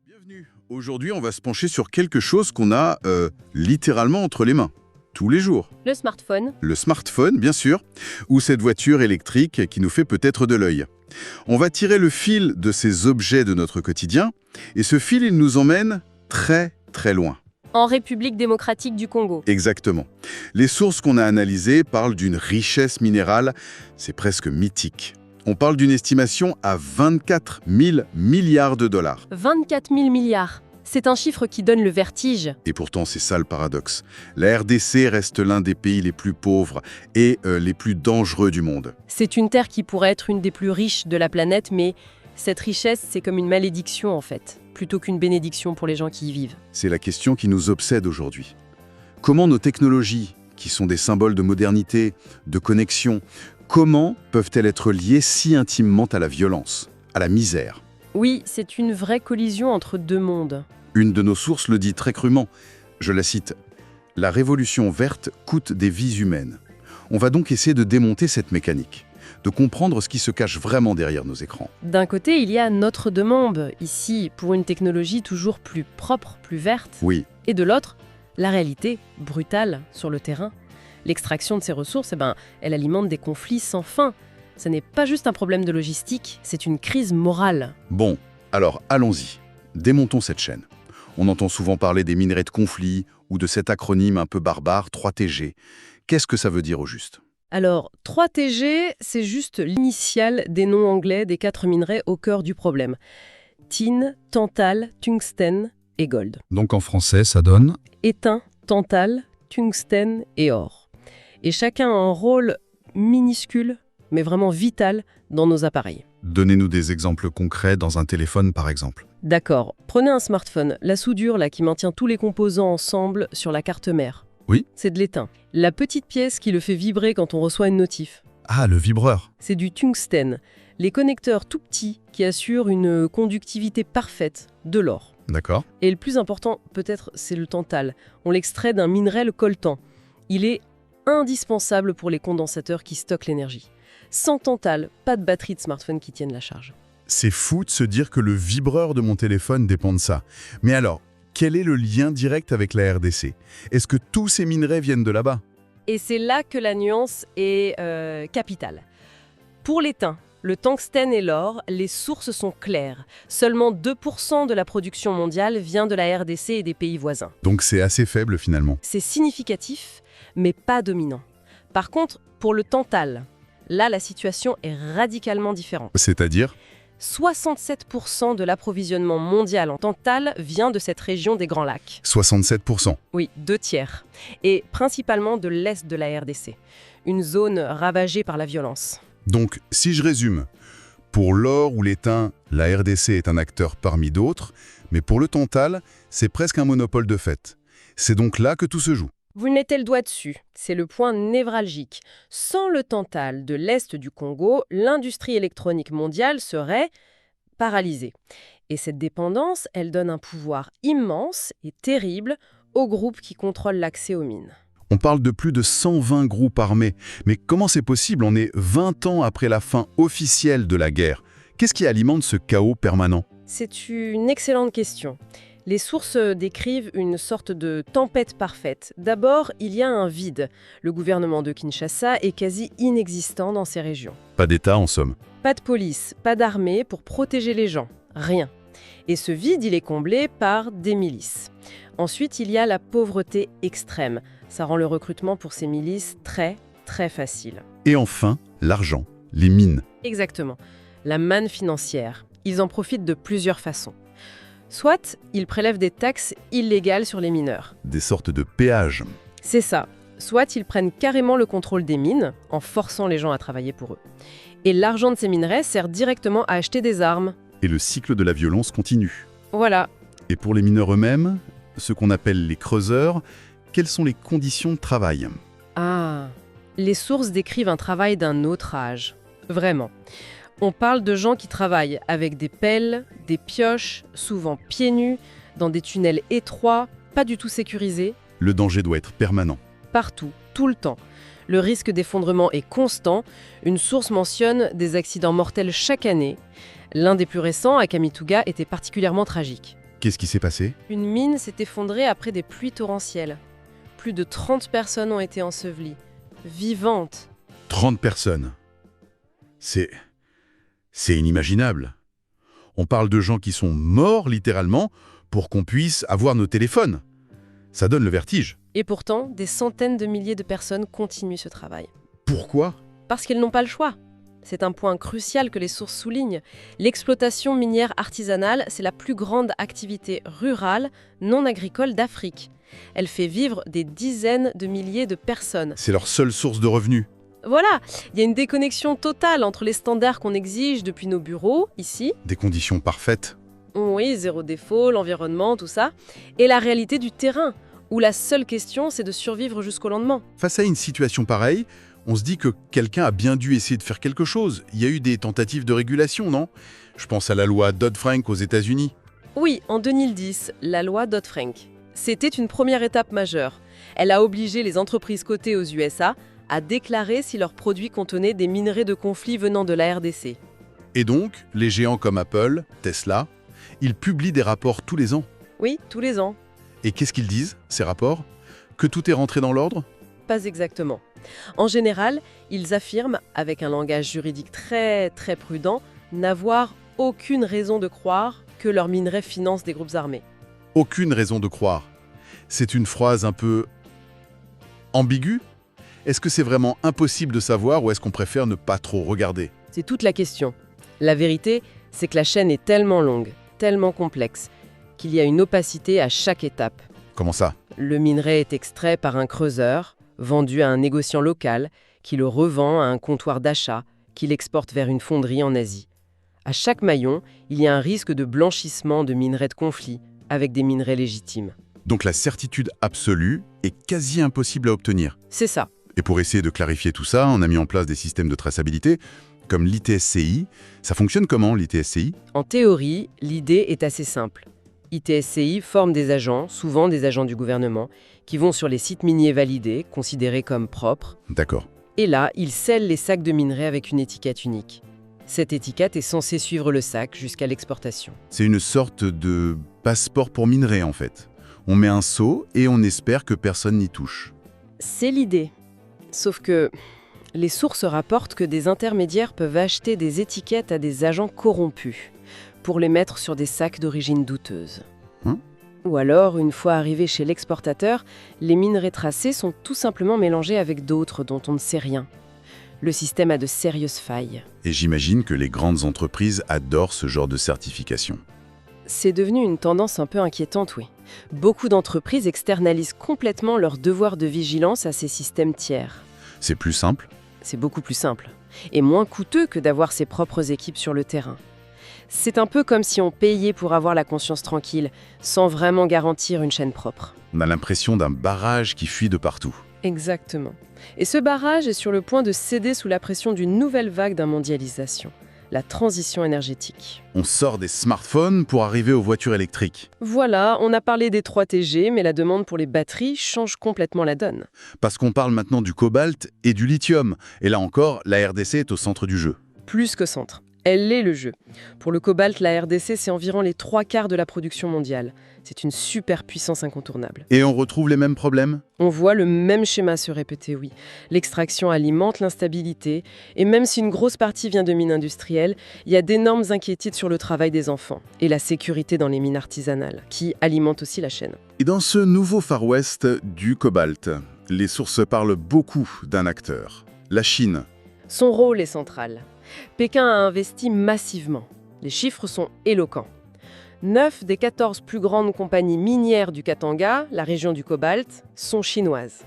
Bienvenue. Aujourd'hui, on va se pencher sur quelque chose qu'on a littéralement entre les mains, tous les jours. Le smartphone. Le smartphone, bien sûr, ou cette voiture électrique qui nous fait peut-être de l'œil. On va tirer le fil de ces objets de notre quotidien, et ce fil, il nous emmène très, très loin. En République démocratique du Congo. Exactement. Les sources qu'on a analysées parlent d'une richesse minérale, c'est presque mythique. On parle d'une estimation à 24 000 milliards de dollars. 24 000 milliards. C'est un chiffre qui donne le vertige. Et pourtant, c'est ça le paradoxe. La RDC reste l'un des pays les plus pauvres et les plus dangereux du monde. C'est une terre qui pourrait être une des plus riches de la planète, mais cette richesse, c'est comme une malédiction en fait, plutôt qu'une bénédiction pour les gens qui y vivent. C'est la question qui nous obsède aujourd'hui. Comment nos technologies, qui sont des symboles de modernité, de connexion, comment peuvent-elles être liées si intimement à la violence, à la misère? Oui, c'est une vraie collision entre deux mondes. Une de nos sources le dit très crûment. Je la cite. « La révolution verte coûte des vies humaines. » On va donc essayer de démonter cette mécanique, de comprendre ce qui se cache vraiment derrière nos écrans. D'un côté, il y a notre demande, ici, pour une technologie toujours plus propre, plus verte. Oui, Et de l'autre, la réalité, brutale, sur le terrain. L'extraction de ces ressources, elle alimente des conflits sans fin. Ce n'est pas juste un problème de logistique, c'est une crise morale. bon, alors allons-y. Démontons cette chaîne. On entend souvent parler des minerais de conflit ou de cet acronyme un peu barbare, 3TG. Qu'est-ce que ça veut dire au juste? Alors, 3TG, c'est juste l'initiale des noms anglais des 4 minerais au cœur du problème. Tin, tantal, tungstène et gold. Donc en français, ça donne Étain, tantal, tungstène et or. Et chacun a un rôle minuscule, mais vraiment vital, dans nos appareils. Donnez-nous des exemples concrets dans un téléphone, par exemple. D'accord, prenez un smartphone, la soudure là qui maintient tous les composants ensemble sur la carte mère. Oui. C'est de l'étain. La petite pièce qui le fait vibrer quand on reçoit une notif. Ah, le vibreur. C'est du tungstène. Les connecteurs tout petits qui assurent une conductivité parfaite, de l'or. D'accord. Et le plus important, peut-être, c'est le tantal. On l'extrait d'un minerai coltan. Il est indispensable pour les condensateurs qui stockent l'énergie. Sans tantal, pas de batterie de smartphone qui tienne la charge. C'est fou de se dire que le vibreur de mon téléphone dépend de ça. Mais alors, quel est le lien direct avec la RDC? Est-ce que tous ces minerais viennent de là-bas? Et c'est là que la nuance est capitale. Pour l'étain, le tungstène et l'or, les sources sont claires. Seulement 2% de la production mondiale vient de la RDC et des pays voisins. Donc c'est assez faible finalement. C'est significatif, mais pas dominant. Par contre, pour le tantal, là, la situation est radicalement différente. C'est-à-dire? 67% de l'approvisionnement mondial en tantal vient de cette région des Grands Lacs. 67%. Oui, 2/3. Et principalement de l'est de la RDC. Une zone ravagée par la violence. Donc, si je résume, pour l'or ou l'étain, la RDC est un acteur parmi d'autres, mais pour le tantal, c'est presque un monopole de fait. C'est donc là que tout se joue. Vous mettez le doigt dessus, c'est le point névralgique. Sans le tantal de l'Est du Congo, l'industrie électronique mondiale serait paralysée. Et cette dépendance, elle donne un pouvoir immense et terrible aux groupes qui contrôlent l'accès aux mines. On parle de plus de 120 groupes armés. Mais comment c'est possible? On est 20 ans après la fin officielle de la guerre. Qu'est-ce qui alimente ce chaos permanent? C'est une excellente question. Les sources décrivent une sorte de tempête parfaite. D'abord, il y a un vide. Le gouvernement de Kinshasa est quasi inexistant dans ces régions. Pas d'État en somme. Pas de police, pas d'armée pour protéger les gens. Rien. Et ce vide, il est comblé par des milices. Ensuite, il y a la pauvreté extrême. Ça rend le recrutement pour ces milices très, très facile. Et enfin, l'argent, les mines. Exactement. La manne financière. Ils en profitent de plusieurs façons. Soit ils prélèvent des taxes illégales sur les mineurs. Des sortes de péages. C'est ça. Soit ils prennent carrément le contrôle des mines, en forçant les gens à travailler pour eux. Et l'argent de ces minerais sert directement à acheter des armes. Et le cycle de la violence continue. Voilà. Et pour les mineurs eux-mêmes, ceux qu'on appelle les creuseurs, quelles sont les conditions de travail? Ah, les sources décrivent un travail d'un autre âge. Vraiment. On parle de gens qui travaillent avec des pelles, des pioches, souvent pieds nus, dans des tunnels étroits, pas du tout sécurisés. Le danger doit être permanent. Partout, tout le temps. Le risque d'effondrement est constant. Une source mentionne des accidents mortels chaque année. L'un des plus récents, à Kamituga, était particulièrement tragique. Qu'est-ce qui s'est passé? Une mine s'est effondrée après des pluies torrentielles. Plus de 30 personnes ont été ensevelies, vivantes. 30 personnes. C'est inimaginable. On parle de gens qui sont morts, littéralement, pour qu'on puisse avoir nos téléphones. Ça donne le vertige. Et pourtant, des centaines de milliers de personnes continuent ce travail. Pourquoi? Parce qu'elles n'ont pas le choix. C'est un point crucial que les sources soulignent. L'exploitation minière artisanale, c'est la plus grande activité rurale non agricole d'Afrique. Elle fait vivre des dizaines de milliers de personnes. C'est leur seule source de revenus. Voilà, il y a une déconnexion totale entre les standards qu'on exige depuis nos bureaux, ici, Des conditions parfaites. oui, zéro défaut, l'environnement, tout ça, et la réalité du terrain, où la seule question, c'est de survivre jusqu'au lendemain. Face à une situation pareille, on se dit que quelqu'un a bien dû essayer de faire quelque chose. Il y a eu des tentatives de régulation, non? Je pense à la loi Dodd-Frank aux États-Unis. Oui, en 2010, la loi Dodd-Frank. C'était une première étape majeure. Elle a obligé les entreprises cotées aux USA à déclarer si leurs produits contenaient des minerais de conflit venant de la RDC. Et donc, les géants comme Apple, Tesla, ils publient des rapports tous les ans. Oui, tous les ans. Et qu'est-ce qu'ils disent, ces rapports? Que tout est rentré dans l'ordre? Pas exactement. En général, ils affirment, avec un langage juridique très prudent, n'avoir aucune raison de croire que leurs minerais financent des groupes armés. Aucune raison de croire. C'est une phrase un peu ambiguë? Est-ce que c'est vraiment impossible de savoir ou est-ce qu'on préfère ne pas trop regarder? C'est toute la question. La vérité, c'est que la chaîne est tellement longue, tellement complexe, qu'il y a une opacité à chaque étape. Comment ça? Le minerai est extrait par un creuseur, vendu à un négociant local, qui le revend à un comptoir d'achat, qui l'exporte vers une fonderie en Asie. À chaque maillon, il y a un risque de blanchissement de minerais de conflit avec des minerais légitimes. Donc la certitude absolue est quasi impossible à obtenir. C'est ça. Et pour essayer de clarifier tout ça, on a mis en place des systèmes de traçabilité, comme l'ITSCI. Ça fonctionne comment, l'ITSCI? En théorie, l'idée est assez simple. ITSCI forme des agents, souvent des agents du gouvernement, qui vont sur les sites miniers validés, considérés comme propres. D'accord. Et là, ils scellent les sacs de minerais avec une étiquette unique. Cette étiquette est censée suivre le sac jusqu'à l'exportation. C'est une sorte de passeport pour minerais, en fait. On met un sceau et on espère que personne n'y touche. C'est l'idée. Sauf que les sources rapportent que des intermédiaires peuvent acheter des étiquettes à des agents corrompus pour les mettre sur des sacs d'origine douteuse. Hein? Ou alors, une fois arrivés chez l'exportateur, les minerais tracés sont tout simplement mélangés avec d'autres dont on ne sait rien. Le système a de sérieuses failles. Et j'imagine que les grandes entreprises adorent ce genre de certification. C'est devenu une tendance un peu inquiétante, oui. Beaucoup d'entreprises externalisent complètement leur devoir de vigilance à ces systèmes tiers. C'est plus simple? C'est beaucoup plus simple. Et moins coûteux que d'avoir ses propres équipes sur le terrain. C'est un peu comme si on payait pour avoir la conscience tranquille, sans vraiment garantir une chaîne propre. On a l'impression d'un barrage qui fuit de partout. Exactement. Et ce barrage est sur le point de céder sous la pression d'une nouvelle vague d'mondialisation, la transition énergétique. On sort des smartphones pour arriver aux voitures électriques. Voilà, on a parlé des 3TG, mais la demande pour les batteries change complètement la donne. Parce qu'on parle maintenant du cobalt et du lithium. Et là encore, la RDC est au centre du jeu. Plus que centre. Elle est le jeu. Pour le cobalt, la RDC, c'est environ les 3/4 de la production mondiale. C'est une superpuissance incontournable. Et on retrouve les mêmes problèmes? On voit le même schéma se répéter, oui. L'extraction alimente l'instabilité, et même si une grosse partie vient de mines industrielles, il y a d'énormes inquiétudes sur le travail des enfants et la sécurité dans les mines artisanales, qui alimentent aussi la chaîne. Et dans ce nouveau Far West du cobalt, les sources parlent beaucoup d'un acteur, la Chine. Son rôle est central. Pékin a investi massivement. Les chiffres sont éloquents. 9 des 14 plus grandes compagnies minières du Katanga, la région du cobalt, sont chinoises.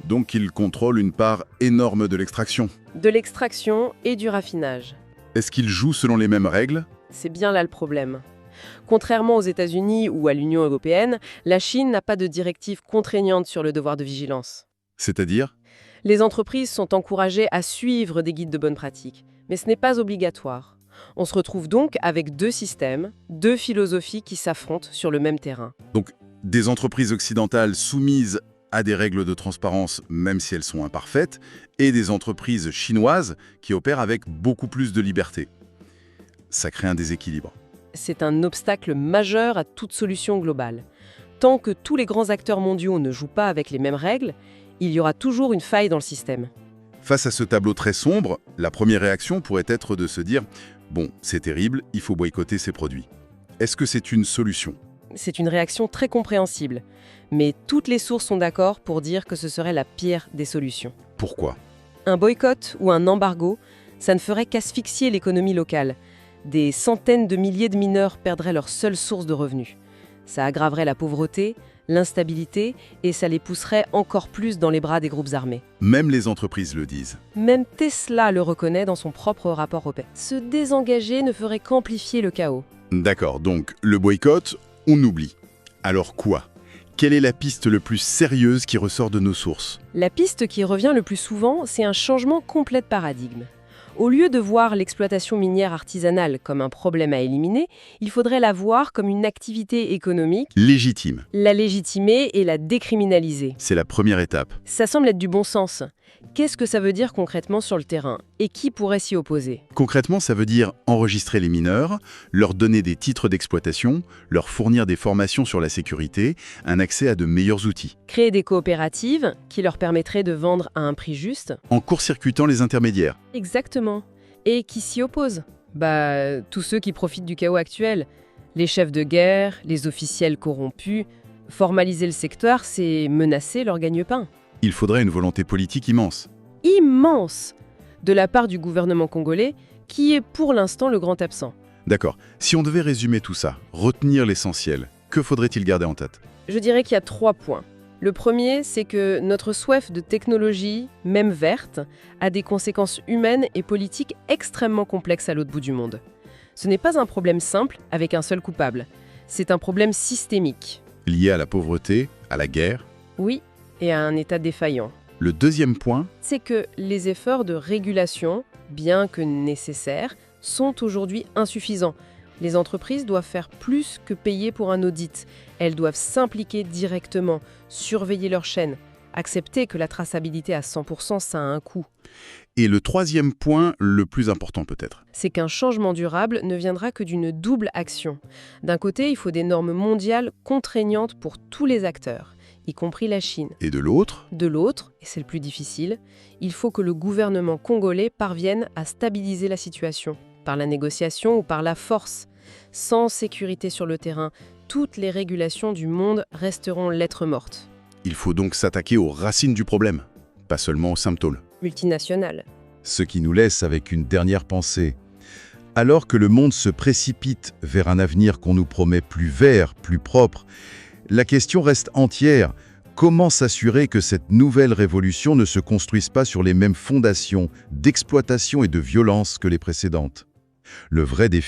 Donc il contrôle une part énorme de l'extraction. De l'extraction et du raffinage. Est-ce qu'il joue selon les mêmes règles? C'est bien là le problème. Contrairement aux États-Unis ou à l'Union européenne, la Chine n'a pas de directive contraignante sur le devoir de vigilance. C'est-à-dire? Les entreprises sont encouragées à suivre des guides de bonne pratique, mais ce n'est pas obligatoire. On se retrouve donc avec deux systèmes, deux philosophies qui s'affrontent sur le même terrain. Donc des entreprises occidentales soumises à des règles de transparence, même si elles sont imparfaites, et des entreprises chinoises qui opèrent avec beaucoup plus de liberté. Ça crée un déséquilibre. C'est un obstacle majeur à toute solution globale. Tant que tous les grands acteurs mondiaux ne jouent pas avec les mêmes règles, il y aura toujours une faille dans le système. Face à ce tableau très sombre, la première réaction pourrait être de se dire « Bon, c'est terrible, il faut boycotter ces produits ». Est-ce que c'est une solution? C'est une réaction très compréhensible, mais toutes les sources sont d'accord pour dire que ce serait la pire des solutions. Pourquoi? Un boycott ou un embargo, ça ne ferait qu'asphyxier l'économie locale. Des centaines de milliers de mineurs perdraient leur seule source de revenus. Ça aggraverait la pauvreté, l'instabilité, et ça les pousserait encore plus dans les bras des groupes armés. Même les entreprises le disent. Même Tesla le reconnaît dans son propre rapport au PEP. Se désengager ne ferait qu'amplifier le chaos. D'accord, donc le boycott, on oublie. Alors quoi? Quelle est la piste le plus sérieuse qui ressort de nos sources? La piste qui revient le plus souvent, c'est un changement complet de paradigme. Au lieu de voir l'exploitation minière artisanale comme un problème à éliminer, il faudrait la voir comme une activité économique, Légitime. la légitimer et la décriminaliser. C'est la première étape. Ça semble être du bon sens. Qu'est-ce que ça veut dire concrètement sur le terrain? Et qui pourrait s'y opposer? Concrètement, ça veut dire enregistrer les mineurs, leur donner des titres d'exploitation, leur fournir des formations sur la sécurité, un accès à de meilleurs outils. Créer des coopératives qui leur permettraient de vendre à un prix juste? En court-circuitant les intermédiaires. Exactement. Et qui s'y opposent? Tous ceux qui profitent du chaos actuel. Les chefs de guerre, les officiels corrompus. Formaliser le secteur, c'est menacer leur gagne-pain. Il faudrait une volonté politique immense. Immense de la part du gouvernement congolais, qui est pour l'instant le grand absent. D'accord. Si on devait résumer tout ça, retenir l'essentiel, que faudrait-il garder en tête? Je dirais qu'il y a 3 points. Le premier, c'est que notre soif de technologie, même verte, a des conséquences humaines et politiques extrêmement complexes à l'autre bout du monde. Ce n'est pas un problème simple avec un seul coupable. C'est un problème systémique. Lié à la pauvreté, à la guerre. Oui, et à un État défaillant. Le deuxième point, C'est que les efforts de régulation, bien que nécessaires, sont aujourd'hui insuffisants. Les entreprises doivent faire plus que payer pour un audit. Elles doivent s'impliquer directement, surveiller leur chaîne, accepter que la traçabilité à 100%, ça a un coût. et le troisième point, le plus important peut-être. C'est qu'un changement durable ne viendra que d'une double action. D'un côté, il faut des normes mondiales contraignantes pour tous les acteurs, y compris la Chine. Et de l'autre, De l'autre, et c'est le plus difficile, il faut que le gouvernement congolais parvienne à stabiliser la situation, par la négociation ou par la force. Sans sécurité sur le terrain, toutes les régulations du monde resteront lettre morte. il faut donc s'attaquer aux racines du problème, pas seulement aux symptômes. Multinationale. Ce qui nous laisse avec une dernière pensée. Alors que le monde se précipite vers un avenir qu'on nous promet plus vert, plus propre, la question reste entière. Comment s'assurer que cette nouvelle révolution ne se construise pas sur les mêmes fondations d'exploitation et de violence que les précédentes? Le vrai défi